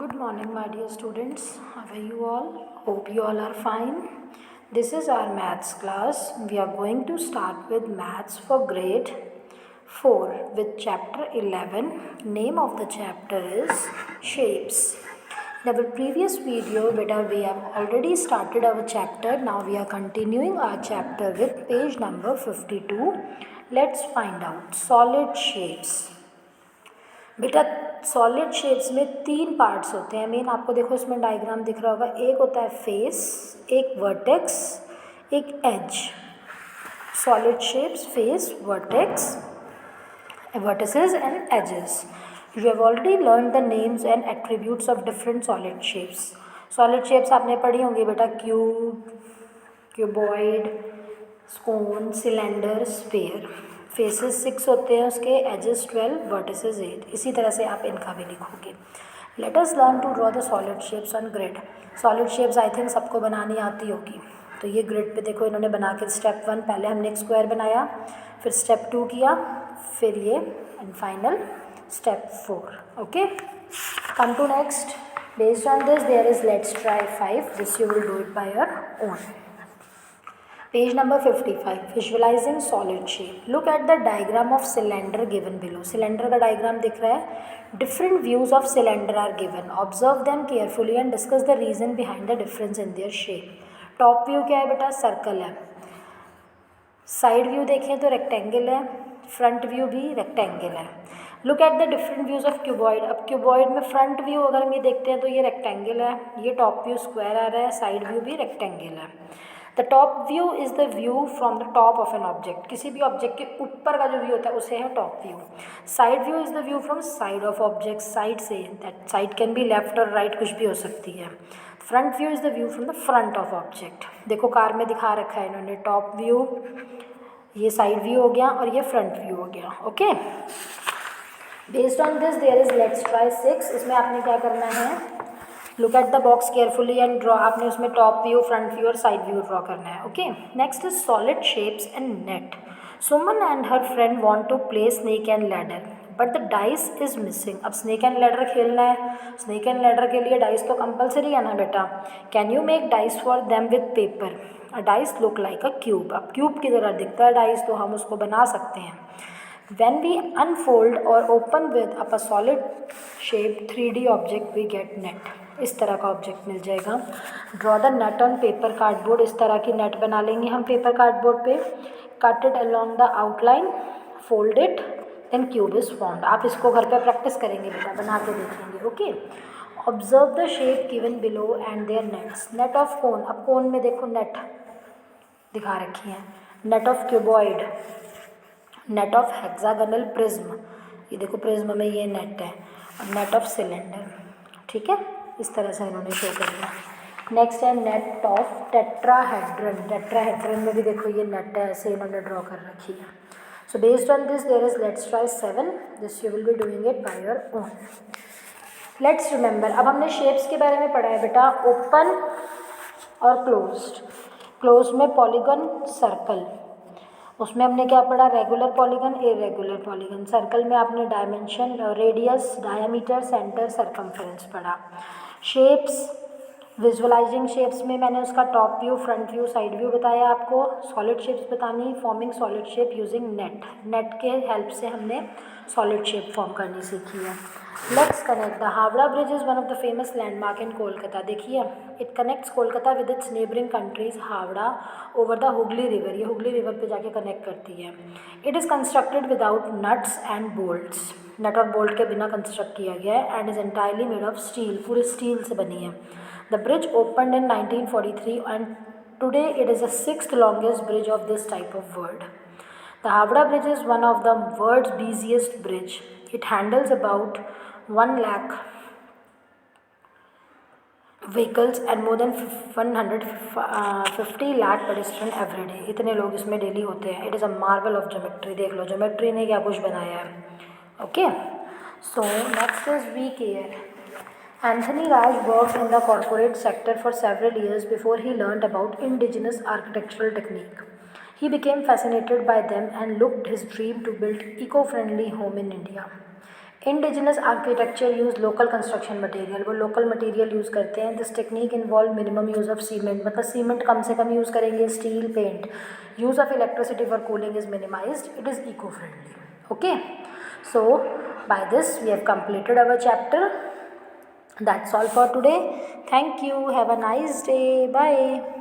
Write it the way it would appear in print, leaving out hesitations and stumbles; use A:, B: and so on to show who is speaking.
A: Good morning, my dear students. How are you all? Hope you all are fine. This is our maths class. We are going to start with maths for grade 4 with chapter 11. Name of the chapter is Shapes. In our previous video, beta, we have already started our chapter. Now we are continuing our chapter with page number 52. Let's find out solid shapes. बेटा solid shapes में 3 parts होते हैं main. आपको देखो इसमें diagram दिख रहा होगा। एक होता है फेस, एक वर्टेक्स, एक edge. Solid shapes, face, vertex, vertices and edges. You have already learned the names and attributes of different solid shapes. Solid shapes आपने पढ़ी होंगी बेटा, cube, cuboid, cone, cylinder, sphere. Faces 6 होते हैं उसके, एजेस 12, वर्टिसेस 8। इसी तरह से आप इनका भी लिखोगे। Let us learn to draw the solid shapes on grid. Solid shapes I think सबको बनानी आती होगी। तो ये ग्रिड पे देखो इन्होंने बना के स्टेप 1 पहले हमने एक स्क्वायर बनाया, फिर स्टेप 2 किया, फिर ये and final step 4। Okay, come to next. Based on this there is let's try 5। This you will do it by your own. Page number 55, visualizing solid shape. Look at the diagram of cylinder given below. Cylinder का diagram दिख रहा है। Different views of cylinder are given. Observe them carefully and discuss the reason behind the difference in their shape. Top view क्या है बेटा? Circle है। Side view देखें तो rectangle है, front view भी rectangle है। Look at the different views of cuboid. अब cuboid में front view अगर हम ये देखते हैं तो ये rectangle है, ये top view square आ रहा है, side view भी rectangle है। The top view is the view from the top of an object. किसी भी ऑब्जेक्ट के ऊपर का जो व्यू होता है उसे है top view. Side view is the view from side of object, side से। That side can be left और राइट, कुछ भी हो सकती है। Front view is the view from the front of object. देखो कार में दिखा रखा है इन्होंने टॉप व्यू, ये साइड व्यू हो गया और ये फ्रंट व्यू हो गया। Okay, based on this there is let's try 6। इसमें आपने क्या करना है? Look at the box carefully and draw. आपने उसमें टॉप व्यू, फ्रंट व्यू और साइड व्यू ड्रॉ करना है। Okay, next is solid shapes and net. Suman and her friend want to play snake and ladder but the dice is missing. अब snake and ladder खेलना है। Snake and ladder के लिए dice तो compulsory है ना बेटा। Can you make dice for them with paper? A dice look like a cube. अब क्यूब की तरह दिखता है डाइस, तो हम उसको बना सकते हैं। When we unfold or open with up a solid shape 3D object we get net। इस तरह का ऑब्जेक्ट मिल जाएगा। Draw the net on paper cardboard. इस तरह की नेट बना लेंगे हम पेपर कार्डबोर्ड पे। Cut it along the outline, fold it, then cube is formed. आप इसको घर पे प्रैक्टिस करेंगे बेटा, बना के देखेंगे। Okay, observe the shape given below and their nets. Net of cone. अब कोन में देखो नेट दिखा रखी है। Net of cuboid, net of hexagonal prism, ये देखो प्रिज्म में ये नेट है, और नेट ऑफ सिलेंडर। ठीक है, इस तरह से इन्होंने शो कर दिया। नेक्स्ट है नेट ऑफ टेट्राहेड्रन। टेट्राहेड्रन में भी देखो ये नेट है, ऐसे इन्होंने ड्रॉ कर रखी है। So based on this there is let's try 7। This you will be doing it by your own. Let's remember, अब हमने शेप्स के बारे में पढ़ा है बेटा, ओपन और क्लोज्ड। क्लोज में पॉलीगन, सर्कल। उसमें हमने क्या पढ़ा? Regular polygon, irregular polygon. Circle में आपने dimension, radius, diameter, centre, circumference पढ़ा। शेप्स, विजुअलाइजिंग शेप्स में मैंने उसका top view, front view, side view बताया आपको। सॉलिड शेप्स बतानी, forming solid shape using net. Net के हेल्प से हमने सॉलिड शेप फॉर्म करनी सीखी है। Let's connect. The Howrah bridge is one of the famous landmark in Kolkata. देखिए, it connects Kolkata with its neighbouring countries Howrah over the Hooghly river. ये Hooghly river पे जाके कनेक्ट करती है। It is constructed without nuts and bolts. Nut और बोल्ट के बिना construct किया गया है। And is entirely made of steel, पूरे स्टील से बनी है। The bridge opened in 1943 and today it is the 6th longest bridge of this type of world. The Howrah Bridge is one of the world's busiest bridge. It handles about 1 lakh vehicles and more than 150 lakh pedestrians every day. इतने लोग इसमें daily होते हैं। It is a marvel of geometry। देख लो geometry ने क्या कुछ बनाया है। Okay, so next is weak air. Anthony Raj worked in the corporate sector for several years before he learned about indigenous architectural technique. He became fascinated by them and looked his dream to build eco-friendly home in India. Indigenous architecture use local construction material, वो local material use करते हैं. This technique involve minimum use of cement, मतलब cement कम से कम use करेंगे. Steel, paint. Use of electricity for cooling is minimized. It is eco friendly. Okay, so by this we have completed our chapter. That's all for today. Thank you. Have a nice day. Bye.